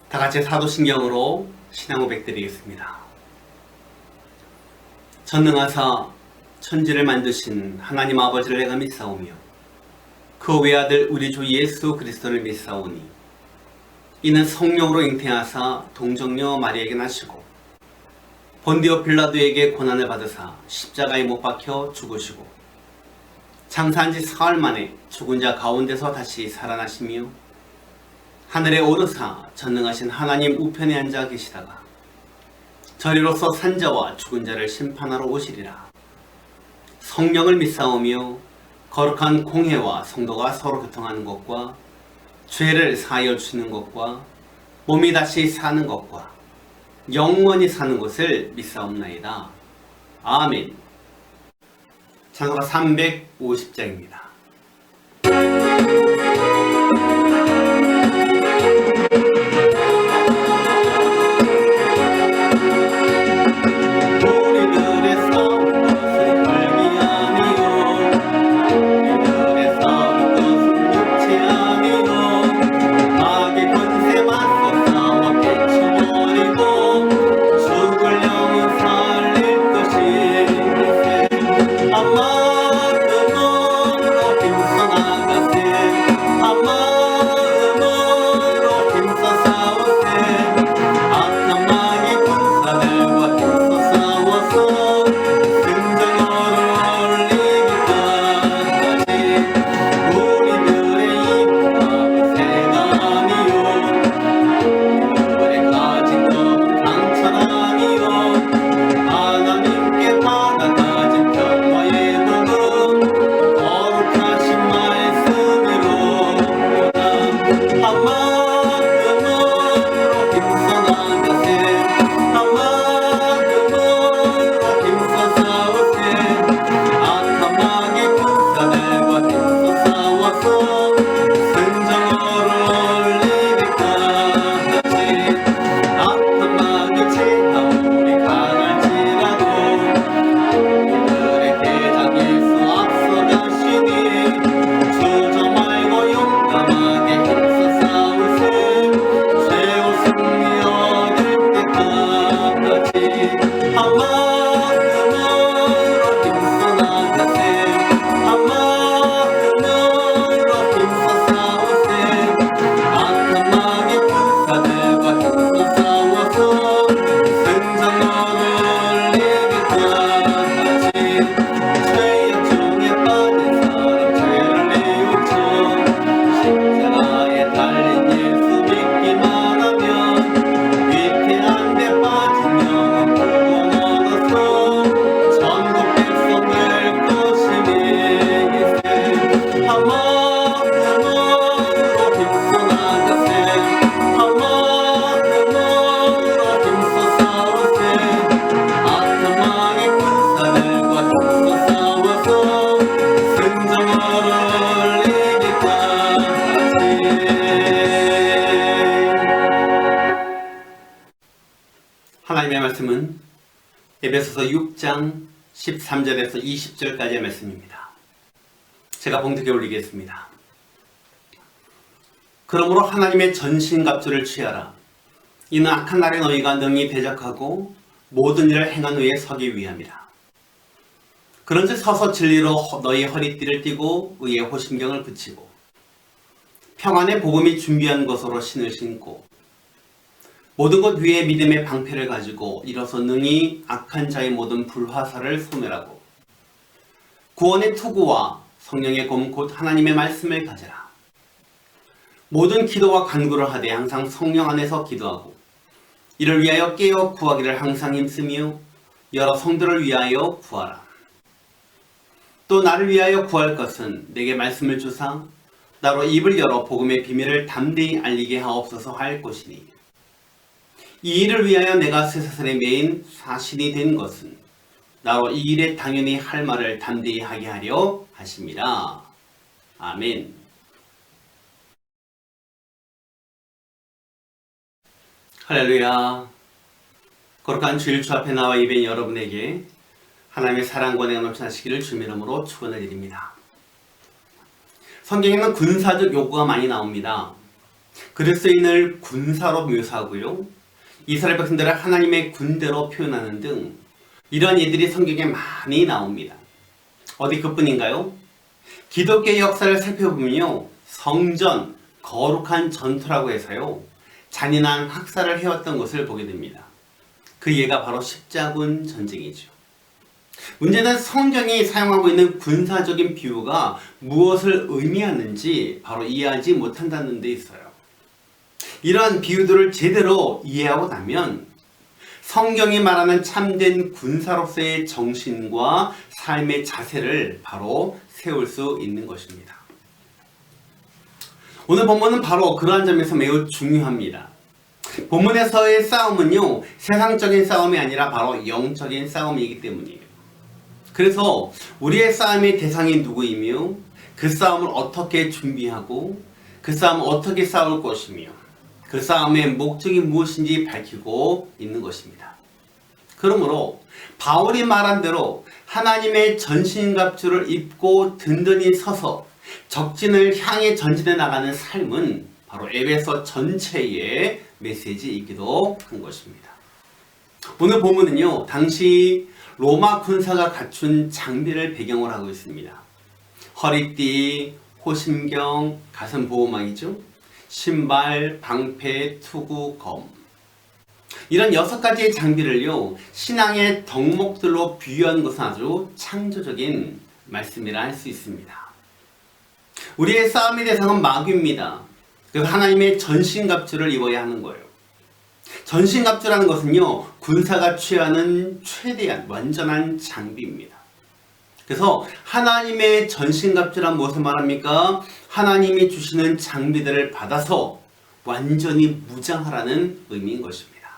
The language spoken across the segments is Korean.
다 같이 사도신경으로 신앙 고백 드리겠습니다. 전능하사 천지를 만드신 하나님 아버지를 내가 믿사오며 그 외아들 우리 주 예수 그리스도를 믿사오니 이는 성령으로 잉태하사 동정녀 마리아에게 나시고 본디오 빌라도에게 고난을 받으사 십자가에 못 박혀 죽으시고 장사한 지 사흘 만에 죽은 자 가운데서 다시 살아나시며 하늘에 오르사 전능하신 하나님 우편에 앉아 계시다가 저리로서 산자와 죽은 자를 심판하러 오시리라. 성령을 믿사오며 거룩한 공회와 성도가 서로 교통하는 것과 죄를 사하여 주시는 것과 몸이 다시 사는 것과 영원히 사는 것을 믿사옵나이다. 아멘. 찬송가 350장입니다. 하나님의 말씀은 에베소서 6장 13절에서 20절까지의 말씀입니다. 제가 봉독해 올리겠습니다. 그러므로 하나님의 전신갑주를 취하라. 이는 악한 날에 너희가 능히 대적하고 모든 일을 행한 후에 서기 위함이라. 그런즉 서서 진리로 너희 허리띠를 띠고 의의 호심경을 붙이고 평안의 복음이 준비한 것으로 신을 신고 모든 것 위에 믿음의 방패를 가지고 일어서 능히 악한 자의 모든 불화살을 소멸하고 구원의 투구와 성령의 검 곧 하나님의 말씀을 가져라. 모든 기도와 간구를 하되 항상 성령 안에서 기도하고 이를 위하여 깨어 구하기를 항상 힘쓰며 여러 성들을 위하여 구하라. 또 나를 위하여 구할 것은 내게 말씀을 주사 나로 입을 열어 복음의 비밀을 담대히 알리게 하옵소서 할 것이니 이 일을 위하여 내가 쇠사슬에 매인 사신이 된 것은 나로 이 일에 당연히 할 말을 담대히 하게 하려 하심이라. 아멘. 할렐루야. 거룩한 주일 주 앞에 나와 예배인 여러분에게 하나님의 사랑과 은혜가 넘쳐나시기를 주님의 이름으로 축원을 드립니다. 성경에는 군사적 요구가 많이 나옵니다. 그리스도인을 군사로 묘사하고요. 이스라엘 백성들을 하나님의 군대로 표현하는 등 이런 예들이 성경에 많이 나옵니다. 어디 그뿐인가요? 기독교의 역사를 살펴보면요. 성전, 거룩한 전투라고 해서요. 잔인한 학살을 해왔던 것을 보게 됩니다. 그 예가 바로 십자군 전쟁이죠. 문제는 성경이 사용하고 있는 군사적인 비유가 무엇을 의미하는지 바로 이해하지 못한다는 데 있어요. 이러한 비유들을 제대로 이해하고 나면 성경이 말하는 참된 군사로서의 정신과 삶의 자세를 바로 세울 수 있는 것입니다. 오늘 본문은 바로 그러한 점에서 매우 중요합니다. 본문에서의 싸움은요, 세상적인 싸움이 아니라 바로 영적인 싸움이기 때문이에요. 그래서 우리의 싸움의 대상이 누구이며 그 싸움을 어떻게 준비하고 그 싸움을 어떻게 싸울 것이며 그 싸움의 목적이 무엇인지 밝히고 있는 것입니다. 그러므로 바울이 말한 대로 하나님의 전신갑주를 입고 든든히 서서 적진을 향해 전진해 나가는 삶은 바로 에베소 전체의 메시지이기도 한 것입니다. 오늘 본문은요, 당시 로마 군사가 갖춘 장비를 배경으로 하고 있습니다. 허리띠, 호심경, 가슴 보호막이죠. 신발, 방패, 투구, 검. 이런 6가지의 장비를요, 신앙의 덕목들로 비유한 것은 아주 창조적인 말씀이라 할 수 있습니다. 우리의 싸움의 대상은 마귀입니다. 그래서 하나님의 전신갑주를 입어야 하는 거예요. 전신갑주라는 것은요, 군사가 취하는 최대한 완전한 장비입니다. 그래서 하나님의 전신갑주란 무엇을 말합니까? 하나님이 주시는 장비들을 받아서 완전히 무장하라는 의미인 것입니다.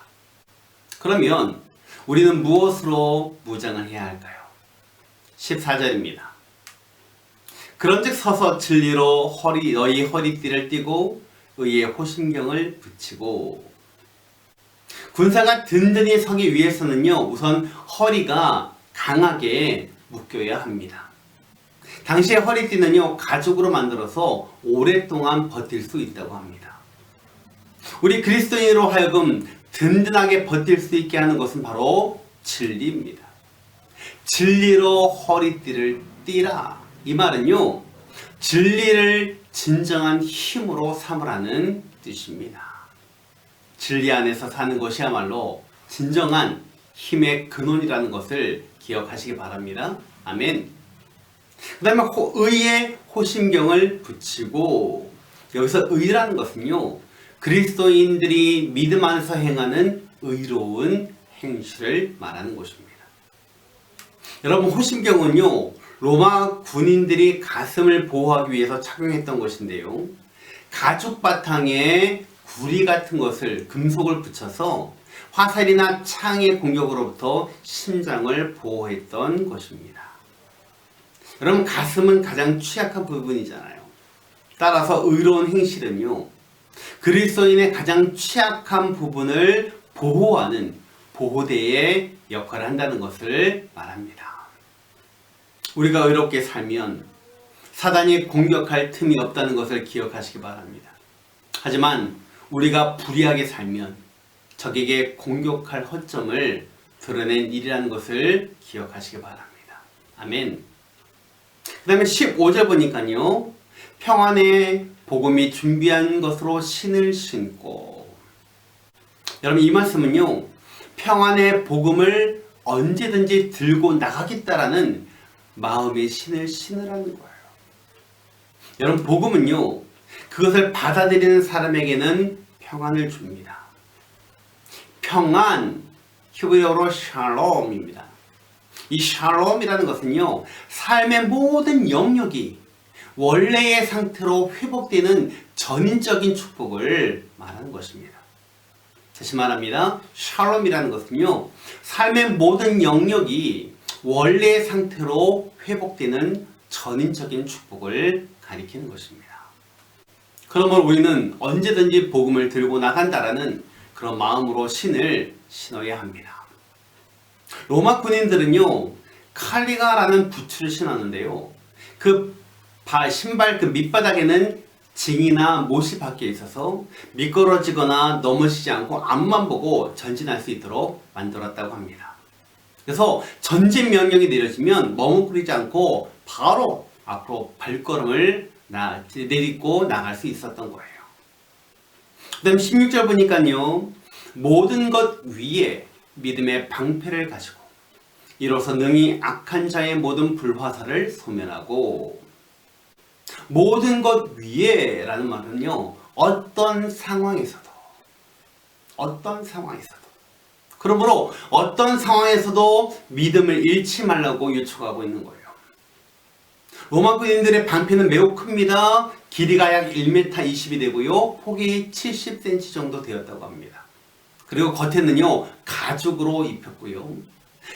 그러면 우리는 무엇으로 무장을 해야 할까요? 14절입니다. 그런즉 서서 진리로 너희 허리띠를 띠고 의의 호심경을 붙이고. 군사가 든든히 서기 위해서는요, 우선 허리가 강하게 묶여야 합니다. 당시의 허리띠는요, 가죽으로 만들어서 오랫동안 버틸 수 있다고 합니다. 우리 그리스도인으로 하여금 든든하게 버틸 수 있게 하는 것은 바로 진리입니다. 진리로 허리띠를 띠라. 이 말은요, 진리를 진정한 힘으로 삼으라는 뜻입니다. 진리 안에서 사는 것이야말로 진정한 힘의 근원이라는 것을 기억하시기 바랍니다. 아멘. 그 다음에 의의 호심경을 붙이고, 여기서 의라는 것은요, 그리스도인들이 믿음 안에서 행하는 의로운 행실을 말하는 것입니다. 여러분, 호심경은요, 로마 군인들이 가슴을 보호하기 위해서 착용했던 것인데요, 가죽 바탕에 구리 같은 것을, 금속을 붙여서 화살이나 창의 공격으로부터 심장을 보호했던 것입니다. 여러분, 가슴은 가장 취약한 부분이잖아요. 따라서 의로운 행실은요, 그리스도인의 가장 취약한 부분을 보호하는 보호대의 역할을 한다는 것을 말합니다. 우리가 의롭게 살면 사단이 공격할 틈이 없다는 것을 기억하시기 바랍니다. 하지만 우리가 불의하게 살면 적에게 공격할 허점을 드러낸 일이라는 것을 기억하시기 바랍니다. 아멘. 그 다음에 15절 보니까요, 평안의 복음이 준비한 것으로 신을 신고. 여러분, 이 말씀은요, 평안의 복음을 언제든지 들고 나가겠다라는 마음의 신을 신으라는 거예요. 여러분, 복음은요, 그것을 받아들이는 사람에게는 평안을 줍니다. 평안, 히브리어로 샬롬입니다. 이 샬롬이라는 것은요, 삶의 모든 영역이 원래의 상태로 회복되는 전인적인 축복을 말하는 것입니다. 다시 말합니다. 샬롬이라는 것은요, 삶의 모든 영역이 원래의 상태로 회복되는 전인적인 축복을 가리키는 것입니다. 그러므로 우리는 언제든지 복음을 들고 나간다라는 그런 마음으로 신을 신어야 합니다. 로마 군인들은요, 칼리가라는 부츠를 신었는데요, 그 신발 그 밑바닥에는 징이나 못이 밖에 있어서 미끄러지거나 넘어지지 않고 앞만 보고 전진할 수 있도록 만들었다고 합니다. 그래서 전진 명령이 내려지면 머뭇거리지 않고 바로 앞으로 발걸음을 내딛고 나갈 수 있었던 거예요. 그 다음 16절 보니까요. 모든 것 위에 믿음의 방패를 가지고 이로써 능히 악한 자의 모든 불화살을 소멸하고, 모든 것 위에 라는 말은요, 어떤 상황에서도 그러므로 어떤 상황에서도 믿음을 잃지 말라고 요청하고 있는 거예요. 로마 군인들의 방패는 매우 큽니다. 길이가 약 1m 20이 되고요, 폭이 70cm 정도 되었다고 합니다. 그리고 겉에는요 가죽으로 입혔고요,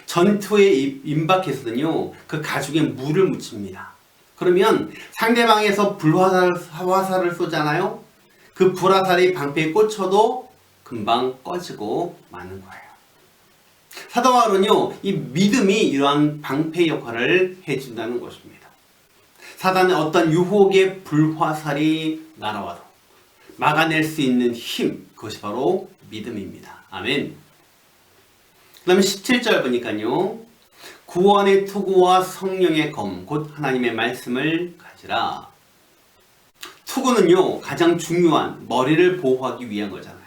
전투에 임박해서는요 그 가죽에 물을 묻힙니다. 그러면 상대방에서 불화살을 쏘잖아요. 그 불화살이 방패에 꽂혀도 금방 꺼지고 마는 거예요. 사도 바울은요 이 믿음이 이러한 방패 역할을 해준다는 것입니다. 사단의 어떤 유혹의 불화살이 날아와도 막아낼 수 있는 힘, 그것이 바로 믿음입니다. 아멘. 그 다음에 17절 보니까요, 구원의 투구와 성령의 검, 곧 하나님의 말씀을 가지라. 투구는요 가장 중요한 머리를 보호하기 위한 거잖아요.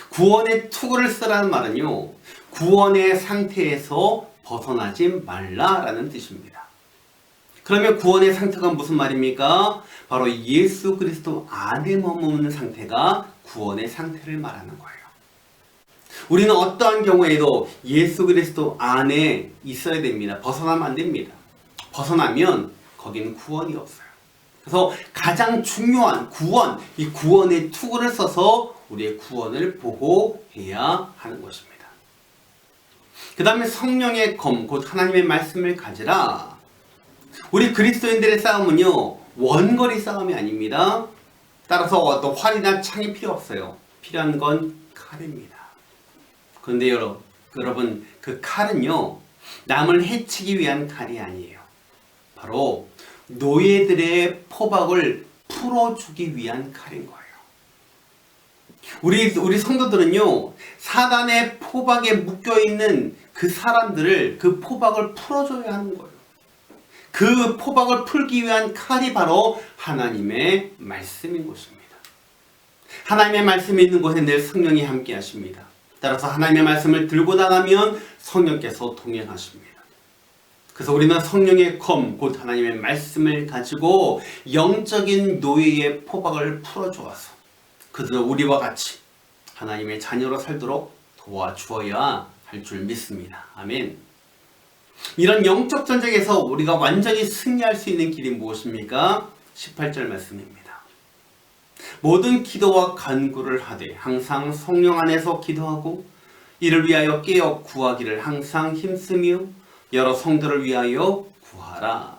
구원의 투구를 쓰라는 말은요 구원의 상태에서 벗어나지 말라라는 뜻입니다. 그러면 구원의 상태가 무슨 말입니까? 바로 예수 그리스도 안에 머무는 상태가 구원의 상태를 말하는 거예요. 우리는 어떠한 경우에도 예수 그리스도 안에 있어야 됩니다. 벗어나면 안 됩니다. 벗어나면 거기는 구원이 없어요. 그래서 가장 중요한 구원, 이 구원의 투구를 써서 우리의 구원을 보호해야 하는 것입니다. 그 다음에 성령의 검, 곧 하나님의 말씀을 가지라. 우리 그리스도인들의 싸움은요 원거리 싸움이 아닙니다. 따라서 어떤 활이나 창이 필요 없어요. 필요한 건 칼입니다. 그런데 여러분 그 칼은요 남을 해치기 위한 칼이 아니에요. 바로 노예들의 포박을 풀어주기 위한 칼인 거예요. 우리 성도들은요 사단의 포박에 묶여있는 그 사람들을, 그 포박을 풀어줘야 하는 거예요. 그 포박을 풀기 위한 칼이 바로 하나님의 말씀인 것입니다. 하나님의 말씀이 있는 곳에 늘 성령이 함께 하십니다. 따라서 하나님의 말씀을 들고 나가면 성령께서 동행하십니다. 그래서 우리는 성령의 검, 곧 하나님의 말씀을 가지고 영적인 노예의 포박을 풀어주어서 그들은 우리와 같이 하나님의 자녀로 살도록 도와주어야 할 줄 믿습니다. 아멘. 이런 영적 전쟁에서 우리가 완전히 승리할 수 있는 길이 무엇입니까? 18절 말씀입니다. 모든 기도와 간구를 하되 항상 성령 안에서 기도하고 이를 위하여 깨어 구하기를 항상 힘쓰며 여러 성도를 위하여 구하라.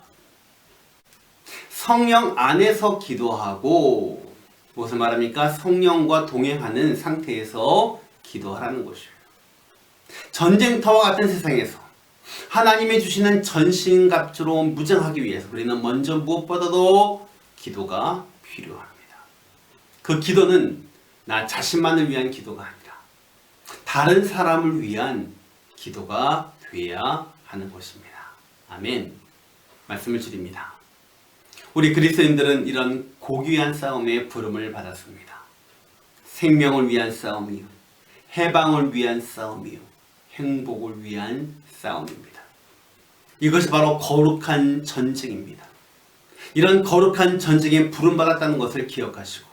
성령 안에서 기도하고, 무엇을 말합니까? 성령과 동행하는 상태에서 기도하라는 것이에요. 전쟁터와 같은 세상에서 하나님이 주시는 전신갑주로 무장하기 위해서 우리는 먼저 무엇보다도 기도가 필요합니다. 그 기도는 나 자신만을 위한 기도가 아니라 다른 사람을 위한 기도가 되어야 하는 것입니다. 아멘. 말씀을 드립니다. 우리 그리스도인들은 이런 고귀한 싸움에 부름을 받았습니다. 생명을 위한 싸움이요, 해방을 위한 싸움이요, 행복을 위한 싸움입니다. 이것이 바로 거룩한 전쟁입니다. 이런 거룩한 전쟁에 부름받았다는 것을 기억하시고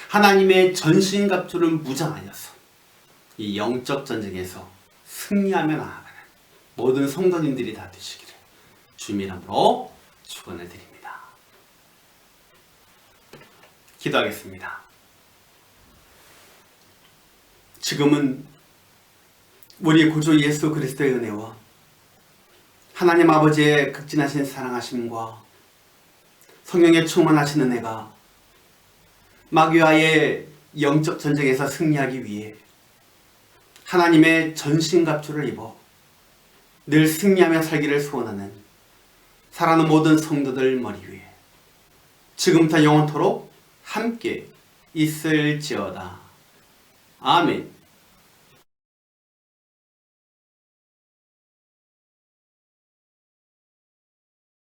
하나님의 전신갑주를 무장하여서 이 영적 전쟁에서 승리하며 나아가는 모든 성도님들이 다 되시기를 주님의 이름으로 축원을 드립니다. 기도하겠습니다. 지금은 우리 구주 예수 그리스도의 은혜와 하나님 아버지의 극진하신 사랑하심과 성령의 충만하신 은혜가 마귀와의 영적 전쟁에서 승리하기 위해 하나님의 전신갑주를 입어 늘 승리하며 살기를 소원하는 사랑하는 모든 성도들 머리 위에 지금부터 영원토록 함께 있을지어다. 아멘.